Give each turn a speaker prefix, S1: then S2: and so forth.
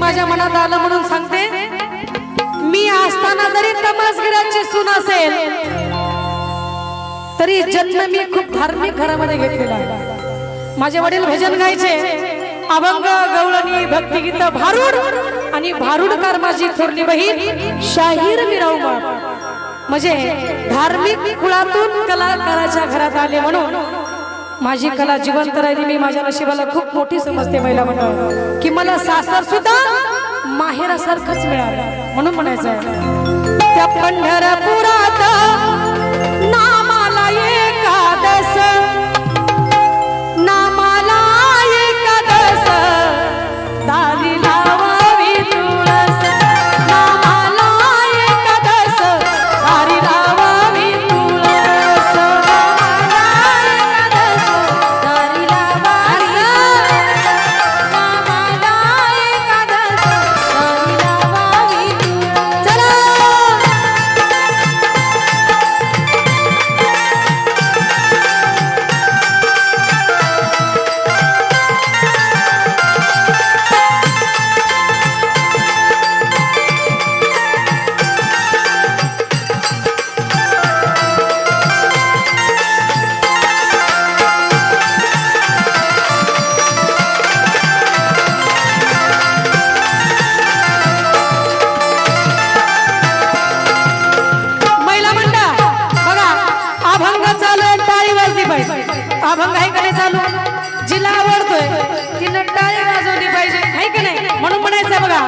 S1: माझ्या मनात आलं म्हणून सांगते। मी असताना जरी तमासगिराची सून असेल तरी जन्म मी खूप धार्मिक घरामध्ये घेतलेला आहे। माझे वडील भजन गायचे, अभंग, गवळणी, भक्तिगीत, भारुड आणि भारुडकार माझी थोरली बहीण शाहीर मिरवमाळ। म्हणजे धार्मिक कुळातून कलाकाराच्या घरात आले म्हणून माझी कला जिवंत राहिली। मी माझ्या नशिबाला खूप मोठी समजते महिला मंडळ की मला सासर सुद्धा माहेरासारखंच मिळालं म्हणून म्हणायचं आहे। त्या पंढरपुरात नामाला एकादश, नामाला एकादश, दारी लावावी तुळस, नामाला एकादश, दारी लावावी तुळस, नामाला एकादश, दारी लावावी, नामाला एकादश, दारी लावावी तुळस। चला अभंग आहे का नाही चालू? जिला आवडतोय तिनं टाळी वाजवली पाहिजे, आहे की नाही? म्हणून म्हणायचं बघा,